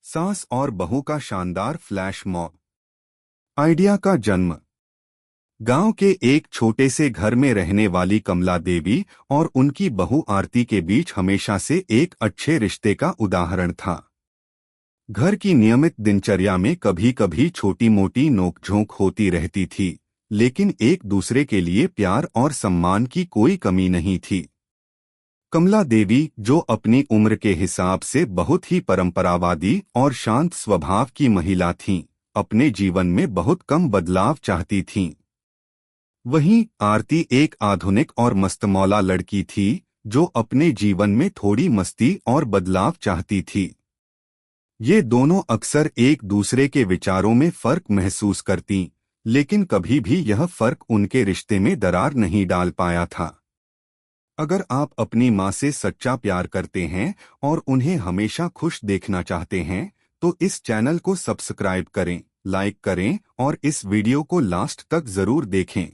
सास और बहू का शानदार फ्लैश मॉब आइडिया का जन्म। गांव के एक छोटे से घर में रहने वाली कमला देवी और उनकी बहू आरती के बीच हमेशा से एक अच्छे रिश्ते का उदाहरण था। घर की नियमित दिनचर्या में कभी कभी छोटी मोटी नोकझोंक होती रहती थी, लेकिन एक दूसरे के लिए प्यार और सम्मान की कोई कमी नहीं थी। कमला देवी, जो अपनी उम्र के हिसाब से बहुत ही परंपरावादी और शांत स्वभाव की महिला थीं, अपने जीवन में बहुत कम बदलाव चाहती थीं। वहीं आरती एक आधुनिक और मस्तमौला लड़की थी, जो अपने जीवन में थोड़ी मस्ती और बदलाव चाहती थी। ये दोनों अक्सर एक दूसरे के विचारों में फर्क महसूस करतीं, लेकिन कभी भी यह फर्क उनके रिश्ते में दरार नहीं डाल पाया था। अगर आप अपनी माँ से सच्चा प्यार करते हैं और उन्हें हमेशा खुश देखना चाहते हैं, तो इस चैनल को सब्सक्राइब करें, लाइक करें और इस वीडियो को लास्ट तक जरूर देखें,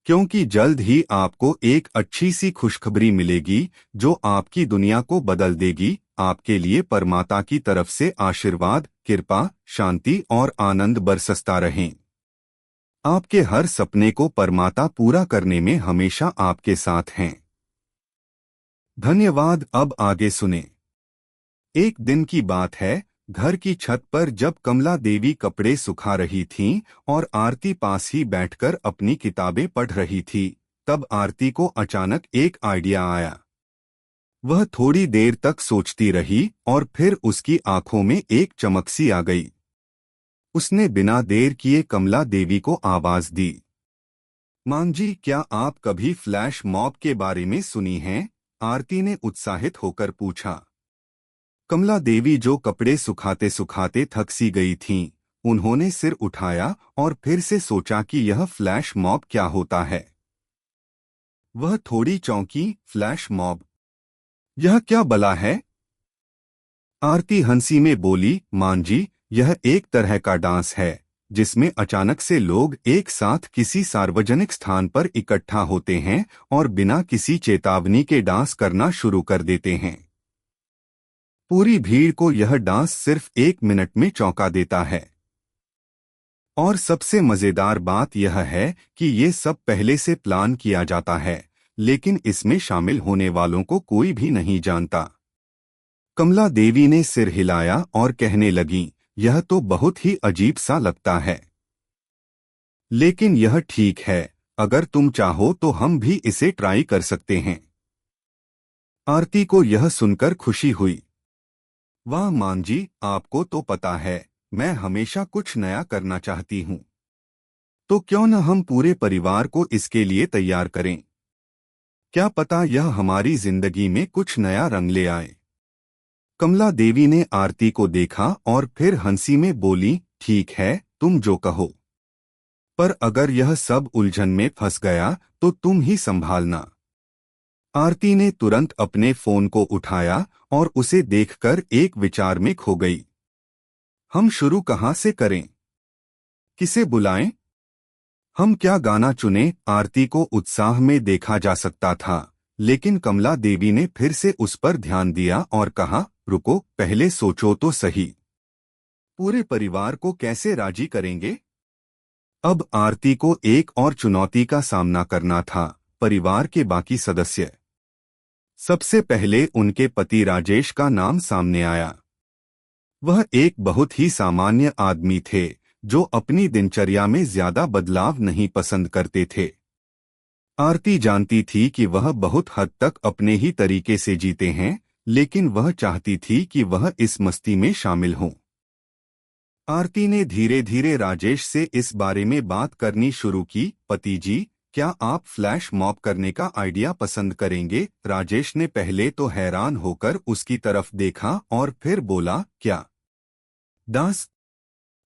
क्योंकि जल्द ही आपको एक अच्छी सी खुशखबरी मिलेगी जो आपकी दुनिया को बदल देगी। आपके लिए परमात्मा की तरफ से आशीर्वाद, कृपा, शांति और आनंद बरसता रहें। आपके हर सपने को परमात्मा पूरा करने में हमेशा आपके साथ हैं। धन्यवाद। अब आगे सुने। एक दिन की बात है, घर की छत पर जब कमला देवी कपड़े सुखा रही थीं और आरती पास ही बैठकर अपनी किताबें पढ़ रही थी, तब आरती को अचानक एक आइडिया आया। वह थोड़ी देर तक सोचती रही और फिर उसकी आंखों में एक चमक सी आ गई। उसने बिना देर किए कमला देवी को आवाज दी, मां जी, क्या आप कभी फ्लैश मॉब के बारे में सुनी हैं? आरती ने उत्साहित होकर पूछा। कमला देवी, जो कपड़े सुखाते सुखाते थक सी गई थीं, उन्होंने सिर उठाया और फिर से सोचा कि यह फ्लैश मॉब क्या होता है। वह थोड़ी चौंकी। Flash mob? यह क्या बला है? आरती हंसी में बोली, मां जी, यह एक तरह का डांस है जिसमें अचानक से लोग एक साथ किसी सार्वजनिक स्थान पर इकट्ठा होते हैं और बिना किसी चेतावनी के डांस करना शुरू कर देते हैं। पूरी भीड़ को यह डांस सिर्फ 1 मिनट में चौंका देता है। और सबसे मजेदार बात यह है कि ये सब पहले से प्लान किया जाता है, लेकिन इसमें शामिल होने वालों को कोई भी नहीं जानता। कमला देवी ने सिर हिलाया और कहने लगी, यह तो बहुत ही अजीब सा लगता है, लेकिन यह ठीक है। अगर तुम चाहो तो हम भी इसे ट्राई कर सकते हैं। आरती को यह सुनकर खुशी हुई। वाह मां जी, आपको तो पता है मैं हमेशा कुछ नया करना चाहती हूँ। तो क्यों न हम पूरे परिवार को इसके लिए तैयार करें? क्या पता यह हमारी जिंदगी में कुछ नया रंग ले आए। कमला देवी ने आरती को देखा और फिर हंसी में बोली, ठीक है, तुम जो कहो, पर अगर यह सब उलझन में फंस गया तो तुम ही संभालना। आरती ने तुरंत अपने फोन को उठाया और उसे देखकर एक विचार में खो गई। हम शुरू कहाँ से करें? किसे बुलाएं? हम क्या गाना चुनें? आरती को उत्साह में देखा जा सकता था, लेकिन कमला देवी ने फिर से उस पर ध्यान दिया और कहा, रुको, पहले सोचो तो सही। पूरे परिवार को कैसे राजी करेंगे? अब आरती को एक और चुनौती का सामना करना था, परिवार के बाकी सदस्य। सबसे पहले उनके पति राजेश का नाम सामने आया। वह एक बहुत ही सामान्य आदमी थे, जो अपनी दिनचर्या में ज्यादा बदलाव नहीं पसंद करते थे। आरती जानती थी कि वह बहुत हद तक अपने ही तरीके से जीते हैं, लेकिन वह चाहती थी कि वह इस मस्ती में शामिल हों। आरती ने धीरे धीरे राजेश से इस बारे में बात करनी शुरू की। पति जी, क्या आप फ्लैश मॉब करने का आइडिया पसंद करेंगे? राजेश ने पहले तो हैरान होकर उसकी तरफ देखा और फिर बोला, क्या दास,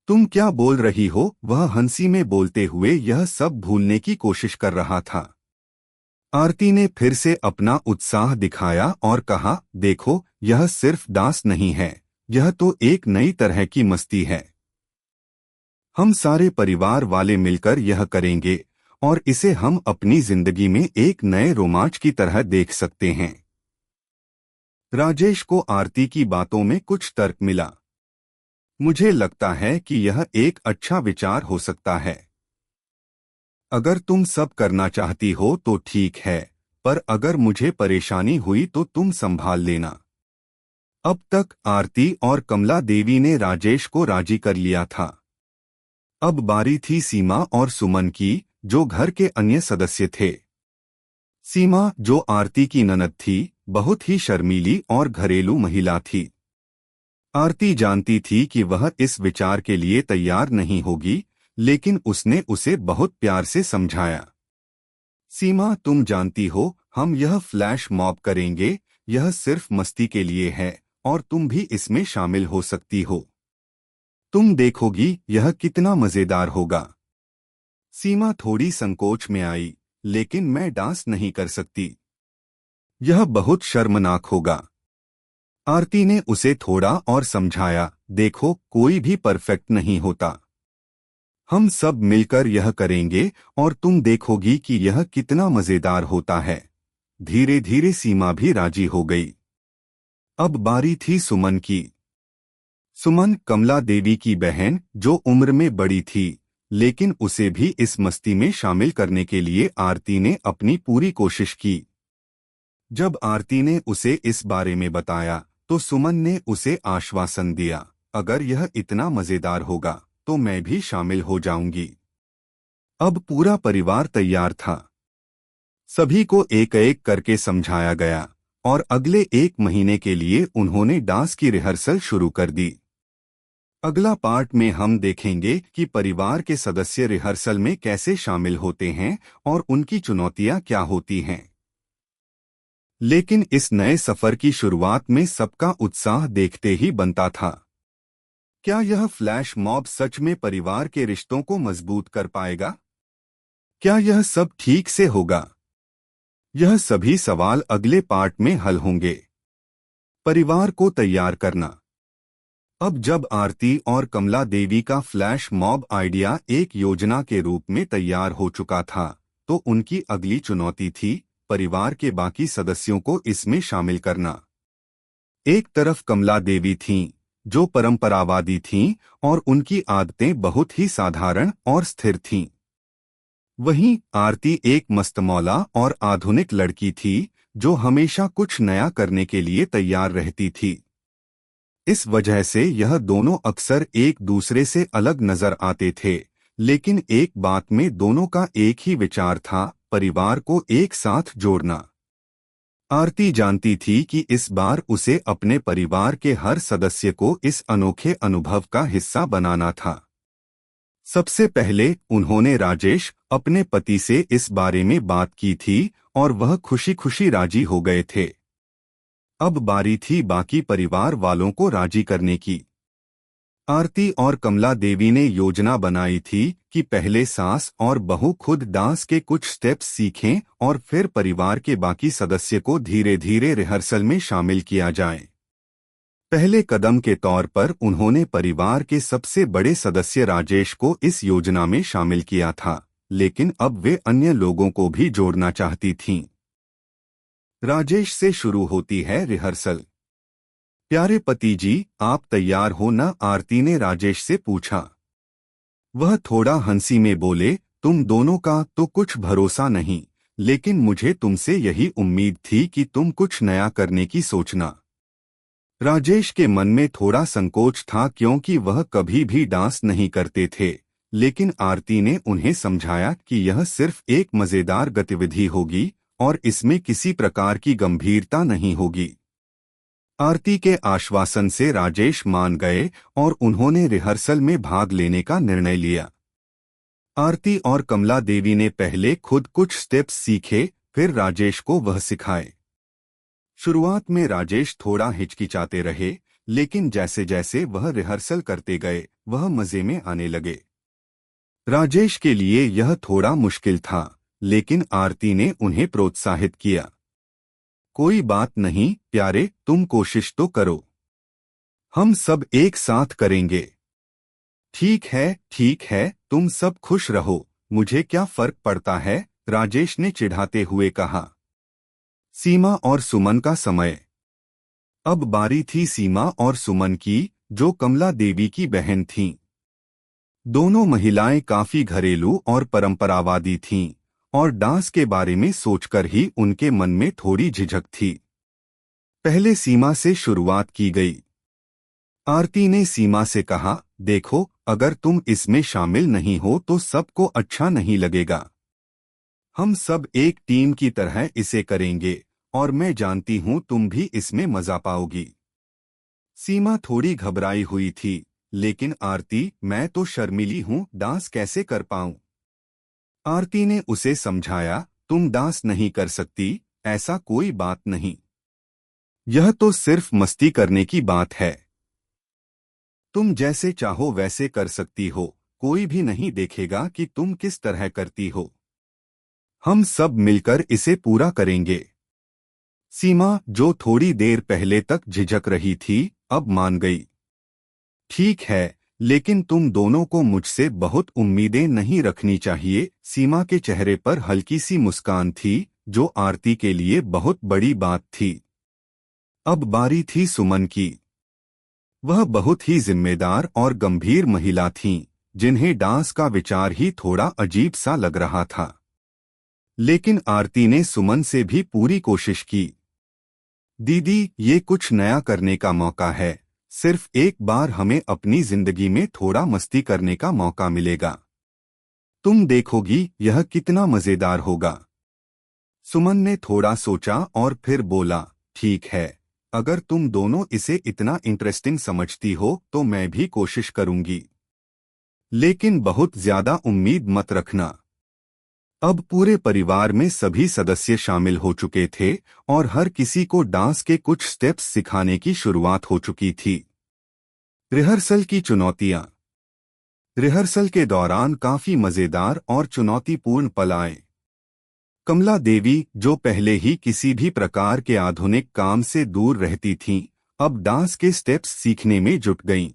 तुम क्या बोल रही हो? वह हंसी में बोलते हुए यह सब भूलने की कोशिश कर रहा था। आरती ने फिर से अपना उत्साह दिखाया और कहा, देखो, यह सिर्फ डांस नहीं है, यह तो एक नई तरह की मस्ती है। हम सारे परिवार वाले मिलकर यह करेंगे और इसे हम अपनी जिंदगी में एक नए रोमांच की तरह देख सकते हैं। राजेश को आरती की बातों में कुछ तर्क मिला। मुझे लगता है कि यह एक अच्छा विचार हो सकता है। अगर तुम सब करना चाहती हो तो ठीक है, पर अगर मुझे परेशानी हुई तो तुम संभाल लेना। अब तक आरती और कमला देवी ने राजेश को राजी कर लिया था। अब बारी थी सीमा और सुमन की, जो घर के अन्य सदस्य थे। सीमा, जो आरती की ननद थी, बहुत ही शर्मीली और घरेलू महिला थी। आरती जानती थी कि वह इस विचार के लिए तैयार नहीं होगी, लेकिन उसने उसे बहुत प्यार से समझाया। सीमा, तुम जानती हो, हम यह फ्लैश मॉब करेंगे, यह सिर्फ मस्ती के लिए है, और तुम भी इसमें शामिल हो सकती हो। तुम देखोगी यह कितना मजेदार होगा। सीमा थोड़ी संकोच में आई, लेकिन मैं डांस नहीं कर सकती। यह बहुत शर्मनाक होगा। आरती ने उसे थोड़ा और समझाया, देखो, कोई भी परफेक्ट नहीं होता। हम सब मिलकर यह करेंगे और तुम देखोगी कि यह कितना मजेदार होता है। धीरे धीरे सीमा भी राजी हो गई। अब बारी थी सुमन की। सुमन कमला देवी की बहन, जो उम्र में बड़ी थी, लेकिन उसे भी इस मस्ती में शामिल करने के लिए आरती ने अपनी पूरी कोशिश की। जब आरती ने उसे इस बारे में बताया, तो सुमन ने उसे आश्वासन दिया, अगर यह इतना मजेदार होगा तो मैं भी शामिल हो जाऊंगी। अब पूरा परिवार तैयार था। सभी को एक एक करके समझाया गया और अगले 1 महीने के लिए उन्होंने डांस की रिहर्सल शुरू कर दी। अगला पार्ट में हम देखेंगे कि परिवार के सदस्य रिहर्सल में कैसे शामिल होते हैं और उनकी चुनौतियां क्या होती हैं। लेकिन इस नए सफर की शुरुआत में सबका उत्साह देखते ही बनता था। क्या यह फ्लैश मॉब सच में परिवार के रिश्तों को मजबूत कर पाएगा? क्या यह सब ठीक से होगा? यह सभी सवाल अगले पार्ट में हल होंगे। परिवार को तैयार करना। अब जब आरती और कमला देवी का फ्लैश मॉब आइडिया एक योजना के रूप में तैयार हो चुका था, तो उनकी अगली चुनौती थी परिवार के बाकी सदस्यों को इसमें शामिल करना। एक तरफ कमला देवी थीं, जो परंपरावादी थीं और उनकी आदतें बहुत ही साधारण और स्थिर थीं। वहीं आरती एक मस्तमौला और आधुनिक लड़की थी, जो हमेशा कुछ नया करने के लिए तैयार रहती थी। इस वजह से यह दोनों अक्सर एक दूसरे से अलग नजर आते थे, लेकिन एक बात में दोनों का एक ही विचार था, परिवार को एक साथ जोड़ना। आरती जानती थी कि इस बार उसे अपने परिवार के हर सदस्य को इस अनोखे अनुभव का हिस्सा बनाना था। सबसे पहले उन्होंने राजेश, अपने पति से इस बारे में बात की थी और वह खुशी खुशी राजी हो गए थे। अब बारी थी बाकी परिवार वालों को राजी करने की। आरती और कमला देवी ने योजना बनाई थी कि पहले सास और बहू खुद डांस के कुछ स्टेप्स सीखें और फिर परिवार के बाकी सदस्य को धीरे धीरे रिहर्सल में शामिल किया जाए। पहले कदम के तौर पर उन्होंने परिवार के सबसे बड़े सदस्य राजेश को इस योजना में शामिल किया था, लेकिन अब वे अन्य लोगों को भी जोड़ना चाहती थीं। राजेश से शुरू होती है रिहर्सल। प्यारे पति जी, आप तैयार हो न? आरती ने राजेश से पूछा। वह थोड़ा हंसी में बोले, तुम दोनों का तो कुछ भरोसा नहीं, लेकिन मुझे तुमसे यही उम्मीद थी कि तुम कुछ नया करने की सोचना। राजेश के मन में थोड़ा संकोच था, क्योंकि वह कभी भी डांस नहीं करते थे, लेकिन आरती ने उन्हें समझाया कि यह सिर्फ एक मजेदार गतिविधि होगी और इसमें किसी प्रकार की गंभीरता नहीं होगी। आरती के आश्वासन से राजेश मान गए और उन्होंने रिहर्सल में भाग लेने का निर्णय लिया। आरती और कमला देवी ने पहले खुद कुछ स्टेप्स सीखे, फिर राजेश को वह सिखाए। शुरुआत में राजेश थोड़ा हिचकिचाते रहे, लेकिन जैसे जैसे वह रिहर्सल करते गए, वह मजे में आने लगे। राजेश के लिए यह थोड़ा मुश्किल था, लेकिन आरती ने उन्हें प्रोत्साहित किया। कोई बात नहीं प्यारे, तुम कोशिश तो करो। हम सब एक साथ करेंगे। ठीक है, तुम सब खुश रहो, मुझे क्या फर्क पड़ता है, राजेश ने चिढ़ाते हुए कहा। सीमा और सुमन का समय। अब बारी थी सीमा और सुमन की, जो कमला देवी की बहन थीं। दोनों महिलाएं काफी घरेलू और परंपरावादी थीं और डांस के बारे में सोचकर ही उनके मन में थोड़ी झिझक थी। पहले सीमा से शुरुआत की गई। आरती ने सीमा से कहा, देखो, अगर तुम इसमें शामिल नहीं हो तो सबको अच्छा नहीं लगेगा। हम सब एक टीम की तरह इसे करेंगे और मैं जानती हूं तुम भी इसमें मजा पाओगी। सीमा थोड़ी घबराई हुई थी, लेकिन आरती, मैं तो शर्मीली हूं, डांस कैसे कर पाऊं? आरती ने उसे समझाया, तुम डांस नहीं कर सकती, ऐसा कोई बात नहीं। यह तो सिर्फ मस्ती करने की बात है। तुम जैसे चाहो वैसे कर सकती हो, कोई भी नहीं देखेगा कि तुम किस तरह करती हो। हम सब मिलकर इसे पूरा करेंगे। सीमा, जो थोड़ी देर पहले तक झिझक रही थी, अब मान गई। ठीक है, लेकिन तुम दोनों को मुझसे बहुत उम्मीदें नहीं रखनी चाहिए। सीमा के चेहरे पर हल्की सी मुस्कान थी, जो आरती के लिए बहुत बड़ी बात थी। अब बारी थी सुमन की। वह बहुत ही जिम्मेदार और गंभीर महिला थीं, जिन्हें डांस का विचार ही थोड़ा अजीब सा लग रहा था। लेकिन आरती ने सुमन से भी पूरी कोशिश की। दीदी, ये कुछ नया करने का मौका है। सिर्फ एक बार हमें अपनी जिंदगी में थोड़ा मस्ती करने का मौका मिलेगा। तुम देखोगी यह कितना मजेदार होगा। सुमन ने थोड़ा सोचा और फिर बोला, ठीक है, अगर तुम दोनों इसे इतना इंटरेस्टिंग समझती हो तो मैं भी कोशिश करूंगी। लेकिन बहुत ज्यादा उम्मीद मत रखना। अब पूरे परिवार में सभी सदस्य शामिल हो चुके थे और हर किसी को डांस के कुछ स्टेप्स सिखाने की शुरुआत हो चुकी थी। रिहर्सल की चुनौतियां। रिहर्सल के दौरान काफी मजेदार और चुनौतीपूर्ण पल आए। कमला देवी, जो पहले ही किसी भी प्रकार के आधुनिक काम से दूर रहती थीं, अब डांस के स्टेप्स सीखने में जुट गईं।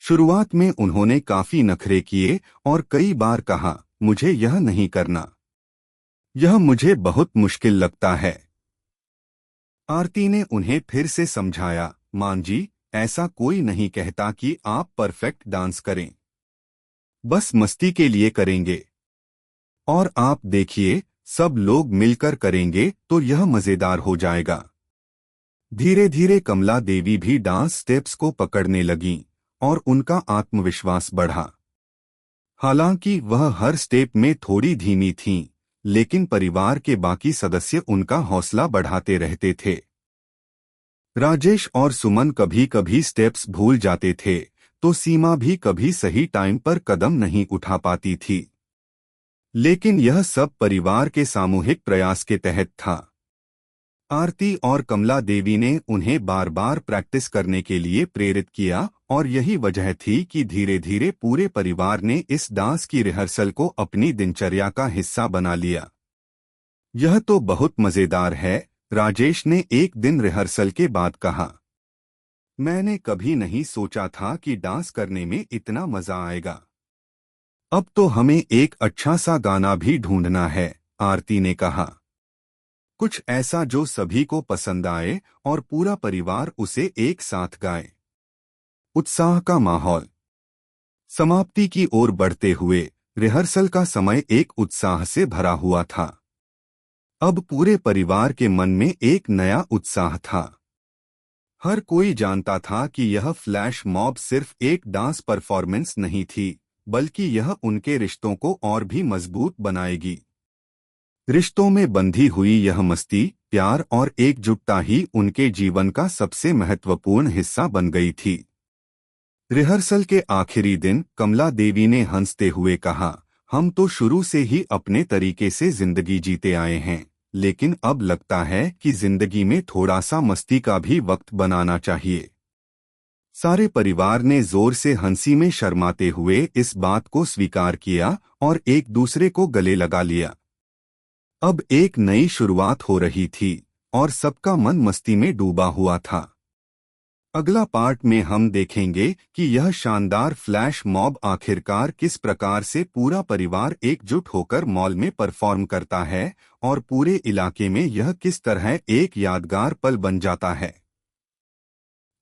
शुरुआत में उन्होंने काफी नखरे किए और कई बार कहा, मुझे यह नहीं करना, यह मुझे बहुत मुश्किल लगता है। आरती ने उन्हें फिर से समझाया, मान जी, ऐसा कोई नहीं कहता कि आप परफेक्ट डांस करें, बस मस्ती के लिए करेंगे। और आप देखिए, सब लोग मिलकर करेंगे तो यह मजेदार हो जाएगा। धीरे धीरे कमला देवी भी डांस स्टेप्स को पकड़ने लगीं और उनका आत्मविश्वास बढ़ा। हालांकि वह हर स्टेप में थोड़ी धीमी थीं, लेकिन परिवार के बाकी सदस्य उनका हौसला बढ़ाते रहते थे। राजेश और सुमन कभी कभी स्टेप्स भूल जाते थे, तो सीमा भी कभी सही टाइम पर कदम नहीं उठा पाती थी। लेकिन यह सब परिवार के सामूहिक प्रयास के तहत था। आरती और कमला देवी ने उन्हें बार बार प्रैक्टिस करने के लिए प्रेरित किया और यही वजह थी कि धीरे धीरे पूरे परिवार ने इस डांस की रिहर्सल को अपनी दिनचर्या का हिस्सा बना लिया। यह तो बहुत मजेदार है, राजेश ने एक दिन रिहर्सल के बाद कहा। मैंने कभी नहीं सोचा था कि डांस करने में इतना मजा आएगा। अब तो हमें एक अच्छा सा गाना भी ढूंढना है, आरती ने कहा। कुछ ऐसा जो सभी को पसंद आए और पूरा परिवार उसे एक साथ गाए। उत्साह का माहौल। समाप्ति की ओर बढ़ते हुए रिहर्सल का समय एक उत्साह से भरा हुआ था। अब पूरे परिवार के मन में एक नया उत्साह था। हर कोई जानता था कि यह फ्लैश मॉब सिर्फ एक डांस परफॉर्मेंस नहीं थी, बल्कि यह उनके रिश्तों को और भी मजबूत बनाएगी। रिश्तों में बंधी हुई यह मस्ती, प्यार और एकजुटता ही उनके जीवन का सबसे महत्वपूर्ण हिस्सा बन गई थी। रिहर्सल के आखिरी दिन कमला देवी ने हंसते हुए कहा, हम तो शुरू से ही अपने तरीके से जिंदगी जीते आए हैं, लेकिन अब लगता है कि जिंदगी में थोड़ा सा मस्ती का भी वक्त बनाना चाहिए। सारे परिवार ने जोर से हंसी में शर्माते हुए इस बात को स्वीकार किया और एक दूसरे को गले लगा लिया। अब एक नई शुरुआत हो रही थी और सबका मन मस्ती में डूबा हुआ था। अगला पार्ट में हम देखेंगे कि यह शानदार फ्लैश मॉब आखिरकार किस प्रकार से पूरा परिवार एकजुट होकर मॉल में परफॉर्म करता है और पूरे इलाके में यह किस तरह एक यादगार पल बन जाता है।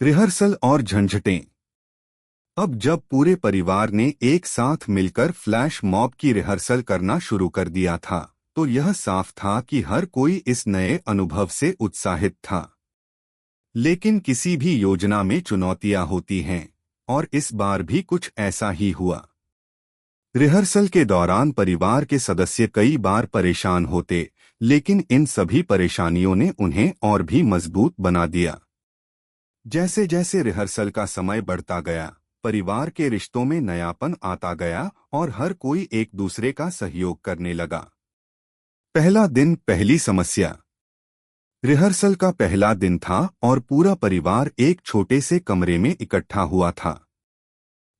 रिहर्सल और झंझटें। अब जब पूरे परिवार ने एक साथ मिलकर फ्लैश मॉब की रिहर्सल करना शुरू कर दिया था, तो यह साफ था कि हर कोई इस नए अनुभव से उत्साहित था। लेकिन किसी भी योजना में चुनौतियां होती हैं, और इस बार भी कुछ ऐसा ही हुआ। रिहर्सल के दौरान परिवार के सदस्य कई बार परेशान होते, लेकिन इन सभी परेशानियों ने उन्हें और भी मजबूत बना दिया। जैसे जैसे रिहर्सल का समय बढ़ता गया, परिवार के रिश्तों में नयापन आता गया और हर कोई एक दूसरे का सहयोग करने लगा। पहला दिन, पहली समस्या। रिहर्सल का पहला दिन था और पूरा परिवार एक छोटे से कमरे में इकट्ठा हुआ था।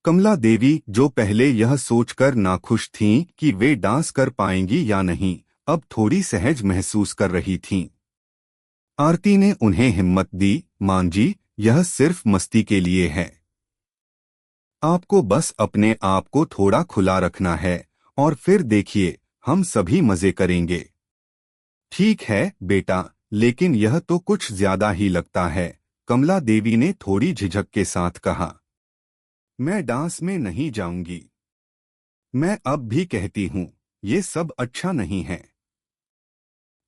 कमला देवी, जो पहले यह सोचकर नाखुश थीं कि वे डांस कर पाएंगी या नहीं, अब थोड़ी सहज महसूस कर रही थीं। आरती ने उन्हें हिम्मत दी, मां जी, यह सिर्फ मस्ती के लिए है। आपको बस अपने आप को थोड़ा खुला रखना है, और फिर देखिए, हम सभी मजे करेंगे। ठीक है बेटा, लेकिन यह तो कुछ ज्यादा ही लगता है, कमला देवी ने थोड़ी झिझक के साथ कहा। मैं डांस में नहीं जाऊंगी। मैं अब भी कहती हूँ, ये सब अच्छा नहीं है।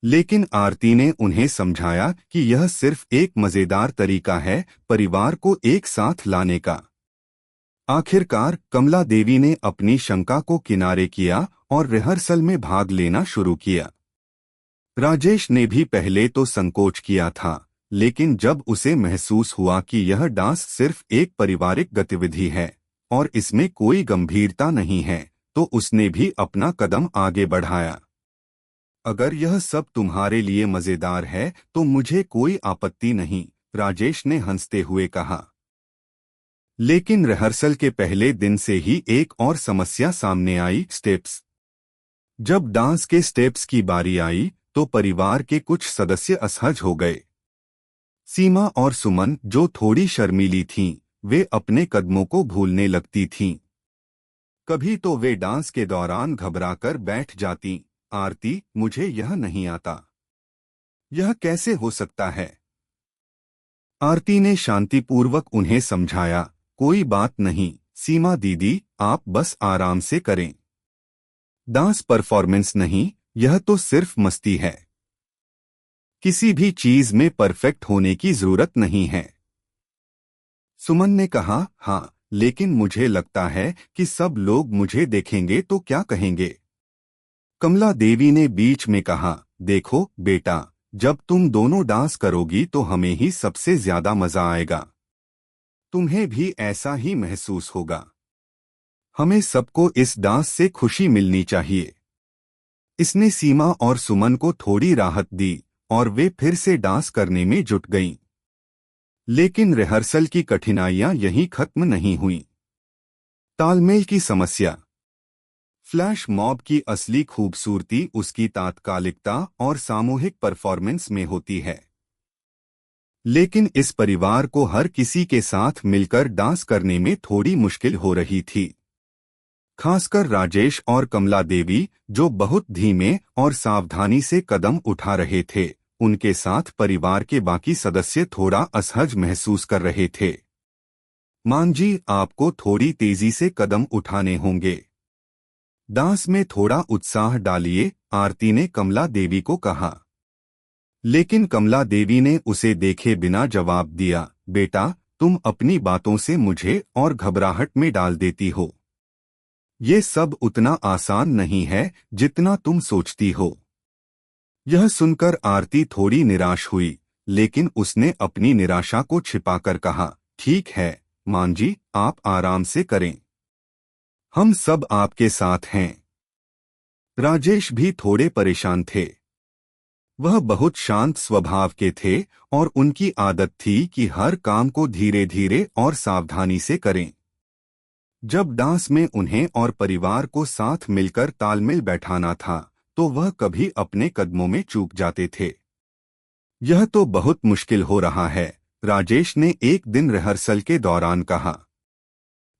लेकिन आरती ने उन्हें समझाया कि यह सिर्फ एक मजेदार तरीका है परिवार को एक साथ लाने का। आखिरकार कमला देवी ने अपनी शंका को किनारे किया और रिहर्सल में भाग लेना शुरू किया। राजेश ने भी पहले तो संकोच किया था, लेकिन जब उसे महसूस हुआ कि यह डांस सिर्फ एक पारिवारिक गतिविधि है और इसमें कोई गंभीरता नहीं है, तो उसने भी अपना कदम आगे बढ़ाया। अगर यह सब तुम्हारे लिए मजेदार है तो मुझे कोई आपत्ति नहीं, राजेश ने हंसते हुए कहा। लेकिन रिहर्सल के पहले दिन से ही एक और समस्या सामने आई, स्टेप्स। जब डांस के स्टेप्स की बारी आई तो परिवार के कुछ सदस्य असहज हो गए। सीमा और सुमन, जो थोड़ी शर्मीली थीं, वे अपने कदमों को भूलने लगती थीं। कभी तो वे डांस के दौरान घबराकर बैठ जातीं। आरती, मुझे यह नहीं आता। यह कैसे हो सकता है? आरती ने शांतिपूर्वक उन्हें समझाया, कोई बात नहीं सीमा दीदी, आप बस आराम से करें। डांस परफॉर्मेंस नहीं, यह तो सिर्फ मस्ती है। किसी भी चीज में परफेक्ट होने की जरूरत नहीं है। सुमन ने कहा, हाँ, लेकिन मुझे लगता है कि सब लोग मुझे देखेंगे तो क्या कहेंगे। कमला देवी ने बीच में कहा, देखो बेटा, जब तुम दोनों डांस करोगी तो हमें ही सबसे ज्यादा मजा आएगा। तुम्हें भी ऐसा ही महसूस होगा। हमें सबको इस डांस से खुशी मिलनी चाहिए। इसने सीमा और सुमन को थोड़ी राहत दी और वे फिर से डांस करने में जुट गईं। लेकिन रिहर्सल की कठिनाइयां यहीं खत्म नहीं हुईं। तालमेल की समस्या। फ्लैश मॉब की असली खूबसूरती उसकी तात्कालिकता और सामूहिक परफॉर्मेंस में होती है। लेकिन इस परिवार को हर किसी के साथ मिलकर डांस करने में थोड़ी मुश्किल हो रही थी। खासकर राजेश और कमला देवी, जो बहुत धीमे और सावधानी से कदम उठा रहे थे, उनके साथ परिवार के बाकी सदस्य थोड़ा असहज महसूस कर रहे थे। मां जी, आपको थोड़ी तेजी से कदम उठाने होंगे। डांस में थोड़ा उत्साह डालिए, आरती ने कमला देवी को कहा। लेकिन कमला देवी ने उसे देखे बिना जवाब दिया, बेटा, तुम अपनी बातों से मुझे और घबराहट में डाल देती हो। ये सब उतना आसान नहीं है जितना तुम सोचती हो। यह सुनकर आरती थोड़ी निराश हुई, लेकिन उसने अपनी निराशा को छिपाकर कहा, ठीक है मां जी, आप आराम से करें। हम सब आपके साथ हैं। राजेश भी थोड़े परेशान थे। वह बहुत शांत स्वभाव के थे और उनकी आदत थी कि हर काम को धीरे धीरे और सावधानी से करें। जब डांस में उन्हें और परिवार को साथ मिलकर तालमेल बैठाना था, तो वह कभी अपने कदमों में चूक जाते थे। यह तो बहुत मुश्किल हो रहा है, राजेश ने एक दिन रिहर्सल के दौरान कहा।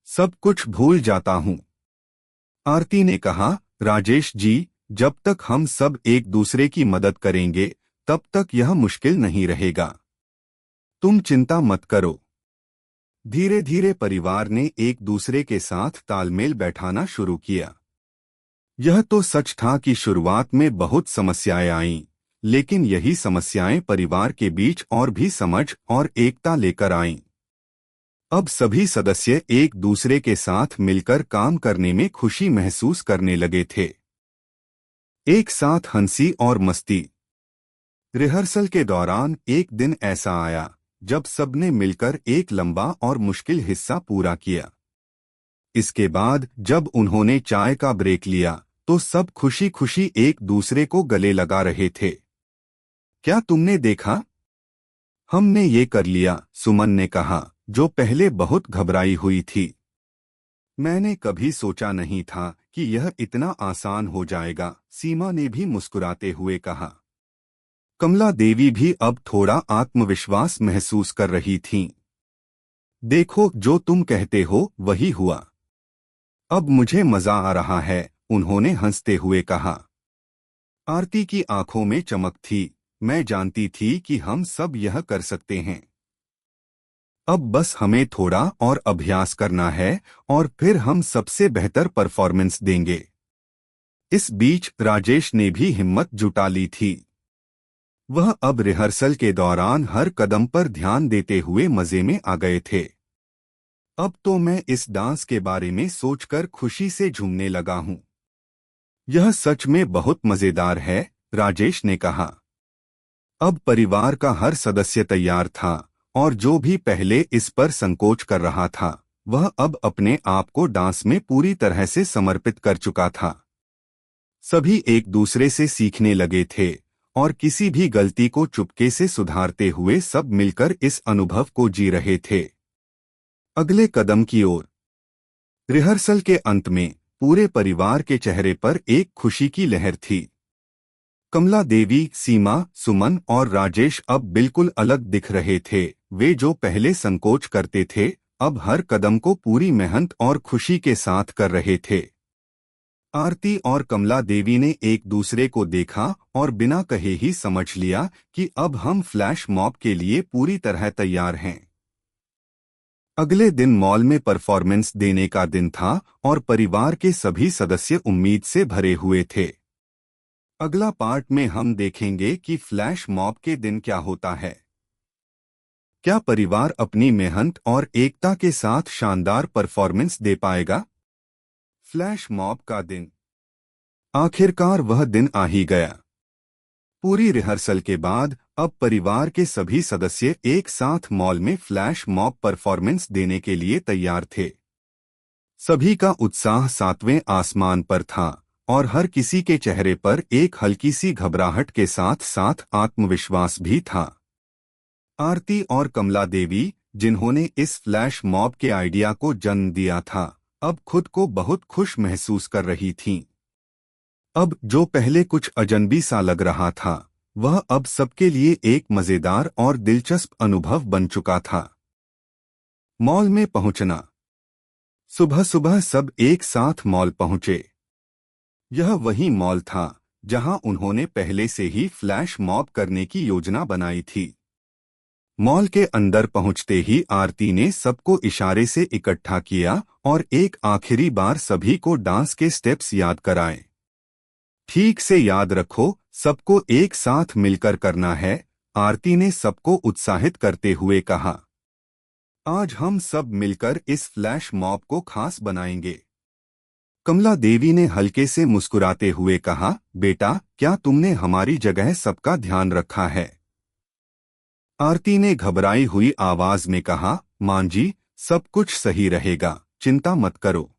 सब कुछ भूल जाता हूँ। आरती ने कहा, राजेश जी, जब तक हम सब एक दूसरे की मदद करेंगे, तब तक यह मुश्किल नहीं रहेगा। तुम चिंता मत करो। धीरे धीरे परिवार ने एक दूसरे के साथ तालमेल बैठाना शुरू किया। यह तो सच था कि शुरुआत में बहुत समस्याएं आईं, लेकिन यही समस्याएं परिवार के बीच और भी समझ और एकता लेकर आईं। अब सभी सदस्य एक दूसरे के साथ मिलकर काम करने में खुशी महसूस करने लगे थे। एक साथ हंसी और मस्ती। रिहर्सल के दौरान एक दिन ऐसा आया जब सबने मिलकर एक लंबा और मुश्किल हिस्सा पूरा किया। इसके बाद जब उन्होंने चाय का ब्रेक लिया तो सब खुशी खुशी एक दूसरे को गले लगा रहे थे। क्या तुमने देखा? हमने ये कर लिया, सुमन ने कहा, जो पहले बहुत घबराई हुई थी। मैंने कभी सोचा नहीं था कि यह इतना आसान हो जाएगा, सीमा ने भी मुस्कुराते हुए कहा। कमला देवी भी अब थोड़ा आत्मविश्वास महसूस कर रही थीं। देखो, जो तुम कहते हो वही हुआ। अब मुझे मजा आ रहा है, उन्होंने हंसते हुए कहा। आरती की आंखों में चमक थी। मैं जानती थी कि हम सब यह कर सकते हैं। अब बस हमें थोड़ा और अभ्यास करना है और फिर हम सबसे बेहतर परफॉर्मेंस देंगे। इस बीच राजेश ने भी हिम्मत जुटा ली थी। वह अब रिहर्सल के दौरान हर कदम पर ध्यान देते हुए मजे में आ गए थे। अब तो मैं इस डांस के बारे में सोचकर खुशी से झूमने लगा हूं। यह सच में बहुत मजेदार है, राजेश ने कहा। अब परिवार का हर सदस्य तैयार था और जो भी पहले इस पर संकोच कर रहा था, वह अब अपने आप को डांस में पूरी तरह से समर्पित कर चुका था। सभी एक दूसरे से सीखने लगे थे और किसी भी गलती को चुपके से सुधारते हुए सब मिलकर इस अनुभव को जी रहे थे। अगले कदम की ओर। रिहर्सल के अंत में पूरे परिवार के चेहरे पर एक खुशी की लहर थी। कमला देवी, सीमा, सुमन और राजेश अब बिल्कुल अलग दिख रहे थे। वे जो पहले संकोच करते थे, अब हर कदम को पूरी मेहनत और खुशी के साथ कर रहे थे। आरती और कमला देवी ने एक दूसरे को देखा और बिना कहे ही समझ लिया कि अब हम फ्लैश मॉब के लिए पूरी तरह तैयार हैं। अगले दिन मॉल में परफॉर्मेंस देने का दिन था और परिवार के सभी सदस्य उम्मीद से भरे हुए थे। अगला पार्ट में हम देखेंगे कि फ्लैश मॉब के दिन क्या होता है। क्या परिवार अपनी मेहनत और एकता के साथ शानदार परफॉर्मेंस दे पाएगा? फ्लैश मॉब का दिन। आखिरकार वह दिन आ ही गया। पूरी रिहर्सल के बाद अब परिवार के सभी सदस्य एक साथ मॉल में फ्लैश मॉब परफॉर्मेंस देने के लिए तैयार थे। सभी का उत्साह सातवें आसमान पर था और हर किसी के चेहरे पर एक हल्की सी घबराहट के साथ साथ आत्मविश्वास भी था। आरती और कमला देवी, जिन्होंने इस फ्लैश मॉब के आइडिया को जन्म दिया था, अब खुद को बहुत खुश महसूस कर रही थीं। अब जो पहले कुछ अजनबी सा लग रहा था, वह अब सबके लिए एक मजेदार और दिलचस्प अनुभव बन चुका था। मॉल में पहुंचना। सुबह सुबह सब एक साथ मॉल पहुंचे। यह वही मॉल था जहां उन्होंने पहले से ही फ्लैश मॉब करने की योजना बनाई थी। मॉल के अंदर पहुंचते ही आरती ने सबको इशारे से इकट्ठा किया और एक आखिरी बार सभी को डांस के स्टेप्स याद कराए। ठीक से याद रखो, सबको एक साथ मिलकर करना है, आरती ने सबको उत्साहित करते हुए कहा। आज हम सब मिलकर इस फ्लैश मॉब को खास बनाएंगे। कमला देवी ने हल्के से मुस्कुराते हुए कहा, बेटा, क्या तुमने हमारी जगह सबका ध्यान रखा है? आरती ने घबराई हुई आवाज में कहा, मां जी, सब कुछ सही रहेगा, चिंता मत करो।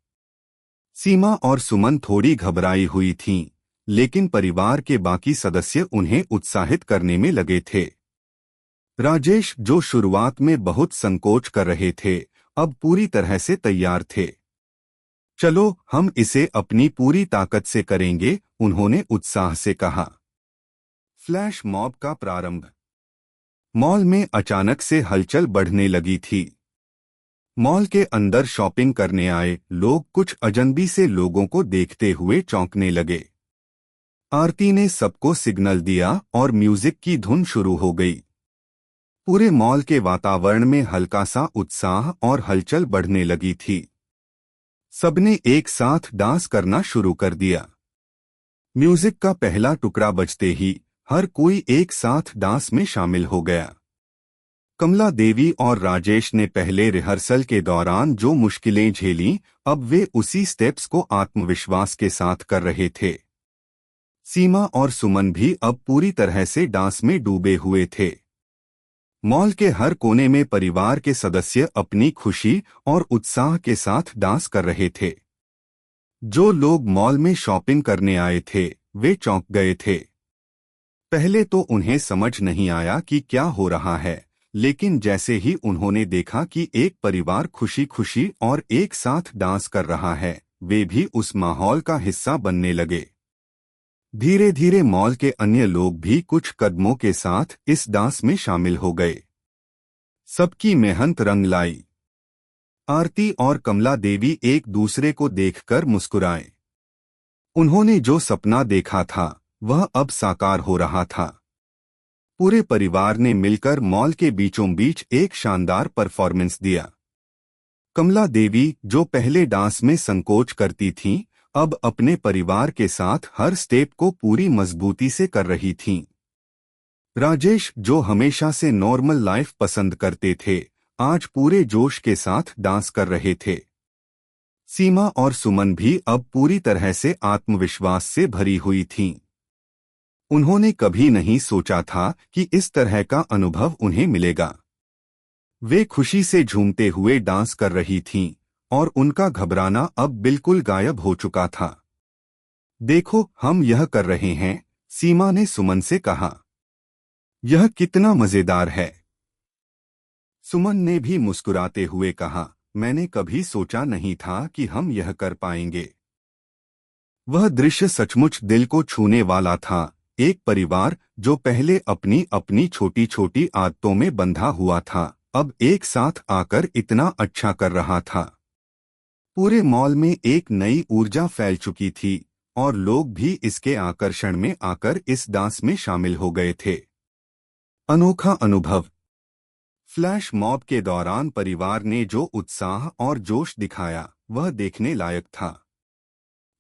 सीमा और सुमन थोड़ी घबराई हुई थीं, लेकिन परिवार के बाकी सदस्य उन्हें उत्साहित करने में लगे थे। राजेश, जो शुरुआत में बहुत संकोच कर रहे थे, अब पूरी तरह से तैयार थे। चलो, हम इसे अपनी पूरी ताकत से करेंगे, उन्होंने उत्साह से कहा। फ्लैश मॉब का प्रारंभ। मॉल में अचानक से हलचल बढ़ने लगी थी। मॉल के अंदर शॉपिंग करने आए लोग कुछ अजनबी से लोगों को देखते हुए चौंकने लगे। आरती ने सबको सिग्नल दिया और म्यूजिक की धुन शुरू हो गई। पूरे मॉल के वातावरण में हल्का सा उत्साह और हलचल बढ़ने लगी थी। सबने एक साथ डांस करना शुरू कर दिया। म्यूजिक का पहला टुकड़ा बजते ही हर कोई एक साथ डांस में शामिल हो गया। कमला देवी और राजेश ने पहले रिहर्सल के दौरान जो मुश्किलें झेलीं, अब वे उसी स्टेप्स को आत्मविश्वास के साथ कर रहे थे। सीमा और सुमन भी अब पूरी तरह से डांस में डूबे हुए थे। मॉल के हर कोने में परिवार के सदस्य अपनी खुशी और उत्साह के साथ डांस कर रहे थे। जो लोग मॉल में शॉपिंग करने आए थे, वे चौंक गए थे। पहले तो उन्हें समझ नहीं आया कि क्या हो रहा है, लेकिन जैसे ही उन्होंने देखा कि एक परिवार खुशी खुशी और एक साथ डांस कर रहा है, वे भी उस माहौल का हिस्सा बनने लगे। धीरे धीरे मॉल के अन्य लोग भी कुछ कदमों के साथ इस डांस में शामिल हो गए। सबकी मेहनत रंग लाई। आरती और कमला देवी एक दूसरे को देखकर मुस्कुराए। उन्होंने जो सपना देखा था वह अब साकार हो रहा था। पूरे परिवार ने मिलकर मॉल के बीचों बीच एक शानदार परफॉर्मेंस दिया। कमला देवी, जो पहले डांस में संकोच करती थीं, अब अपने परिवार के साथ हर स्टेप को पूरी मजबूती से कर रही थीं। राजेश, जो हमेशा से नॉर्मल लाइफ पसंद करते थे, आज पूरे जोश के साथ डांस कर रहे थे। सीमा और सुमन भी अब पूरी तरह से आत्मविश्वास से भरी हुई थीं। उन्होंने कभी नहीं सोचा था कि इस तरह का अनुभव उन्हें मिलेगा। वे खुशी से झूमते हुए डांस कर रही थीं और उनका घबराना अब बिल्कुल गायब हो चुका था। देखो, हम यह कर रहे हैं, सीमा ने सुमन से कहा। यह कितना मजेदार है। सुमन ने भी मुस्कुराते हुए कहा, मैंने कभी सोचा नहीं था कि हम यह कर पाएंगे। वह दृश्य सचमुच दिल को छूने वाला था। एक परिवार जो पहले अपनी अपनी छोटी छोटी आदतों में बंधा हुआ था, अब एक साथ आकर इतना अच्छा कर रहा था। पूरे मॉल में एक नई ऊर्जा फैल चुकी थी और लोग भी इसके आकर्षण में आकर इस डांस में शामिल हो गए थे। अनोखा अनुभव। फ्लैश मॉब के दौरान परिवार ने जो उत्साह और जोश दिखाया, वह देखने लायक था।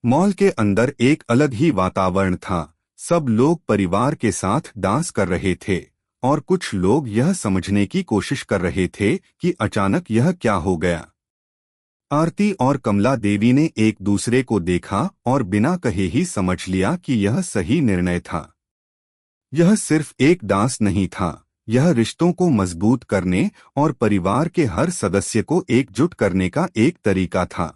मॉल के अंदर एक अलग ही वातावरण था। सब लोग परिवार के साथ डांस कर रहे थे और कुछ लोग यह समझने की कोशिश कर रहे थे कि अचानक यह क्या हो गया। आरती और कमला देवी ने एक दूसरे को देखा और बिना कहे ही समझ लिया कि यह सही निर्णय था। यह सिर्फ एक डांस नहीं था, यह रिश्तों को मजबूत करने और परिवार के हर सदस्य को एकजुट करने का एक तरीका था।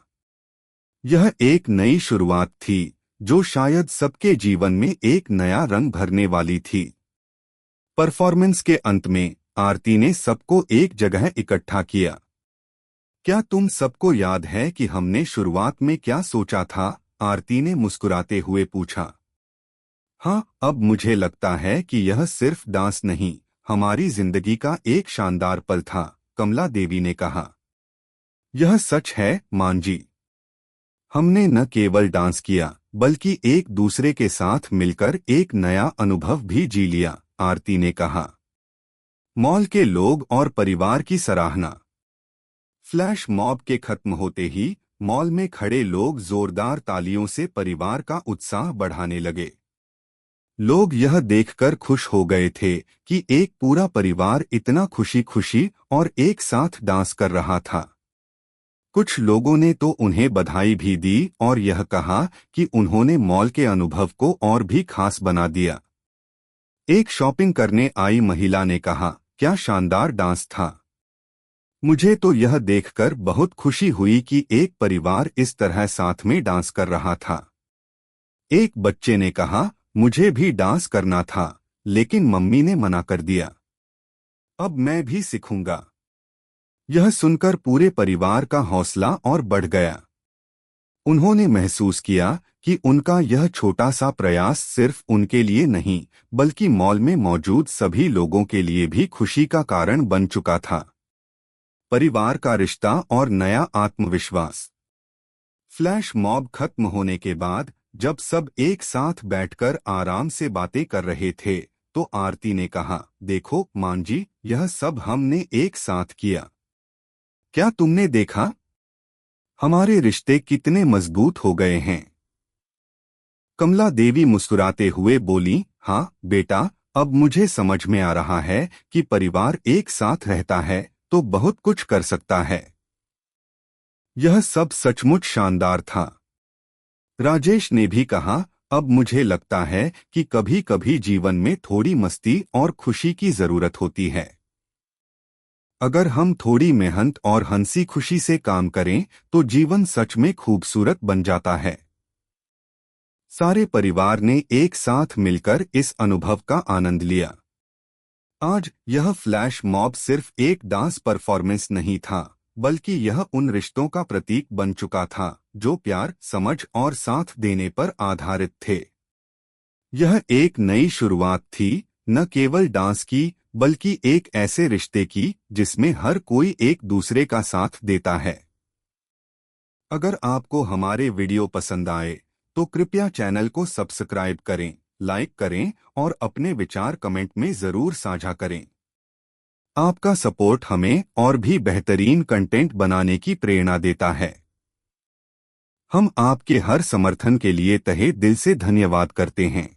यह एक नई शुरुआत थी जो शायद सबके जीवन में एक नया रंग भरने वाली थी। परफॉर्मेंस के अंत में आरती ने सबको एक जगह इकट्ठा किया। क्या तुम सबको याद है कि हमने शुरुआत में क्या सोचा था? आरती ने मुस्कुराते हुए पूछा। हाँ, अब मुझे लगता है कि यह सिर्फ डांस नहीं, हमारी जिंदगी का एक शानदार पल था, कमला देवी ने कहा। यह सच है, मान जी। हमने न केवल डांस किया, बल्कि एक दूसरे के साथ मिलकर एक नया अनुभव भी जी लिया, आरती ने कहा। मॉल के लोग और परिवार की सराहना। फ्लैश मॉब के खत्म होते ही मॉल में खड़े लोग जोरदार तालियों से परिवार का उत्साह बढ़ाने लगे। लोग यह देखकर खुश हो गए थे कि एक पूरा परिवार इतना खुशी खुशी और एक साथ डांस कर रहा था। कुछ लोगों ने तो उन्हें बधाई भी दी और यह कहा कि उन्होंने मॉल के अनुभव को और भी खास बना दिया। एक शॉपिंग करने आई महिला ने कहा, क्या शानदार डांस था। मुझे तो यह देखकर बहुत खुशी हुई कि एक परिवार इस तरह साथ में डांस कर रहा था। एक बच्चे ने कहा, मुझे भी डांस करना था, लेकिन मम्मी ने मना कर दिया। अब मैं भी सीखूंगा। यह सुनकर पूरे परिवार का हौसला और बढ़ गया। उन्होंने महसूस किया कि उनका यह छोटा सा प्रयास सिर्फ उनके लिए नहीं, बल्कि मॉल में मौजूद सभी लोगों के लिए भी खुशी का कारण बन चुका था। परिवार का रिश्ता और नया आत्मविश्वास। फ्लैश मॉब खत्म होने के बाद जब सब एक साथ बैठकर आराम से बातें कर रहे थे, तो आरती ने कहा, देखो मां जी, यह सब हमने एक साथ किया। क्या तुमने देखा हमारे रिश्ते कितने मजबूत हो गए हैं? कमला देवी मुस्कुराते हुए बोली, हाँ बेटा, अब मुझे समझ में आ रहा है कि परिवार एक साथ रहता है तो बहुत कुछ कर सकता है। यह सब सचमुच शानदार था। राजेश ने भी कहा, अब मुझे लगता है कि कभी कभी जीवन में थोड़ी मस्ती और खुशी की जरूरत होती है। अगर हम थोड़ी मेहनत और हंसी खुशी से काम करें तो जीवन सच में खूबसूरत बन जाता है। सारे परिवार ने एक साथ मिलकर इस अनुभव का आनंद लिया। आज यह फ्लैश मॉब सिर्फ एक डांस परफॉर्मेंस नहीं था, बल्कि यह उन रिश्तों का प्रतीक बन चुका था जो प्यार, समझ और साथ देने पर आधारित थे। यह एक नई शुरुआत थी, न केवल डांस की, बल्कि एक ऐसे रिश्ते की जिसमें हर कोई एक दूसरे का साथ देता है। अगर आपको हमारे वीडियो पसंद आए तो कृपया चैनल को सब्सक्राइब करें, लाइक करें और अपने विचार कमेंट में जरूर साझा करें। आपका सपोर्ट हमें और भी बेहतरीन कंटेंट बनाने की प्रेरणा देता है। हम आपके हर समर्थन के लिए तहे दिल से धन्यवाद करते हैं।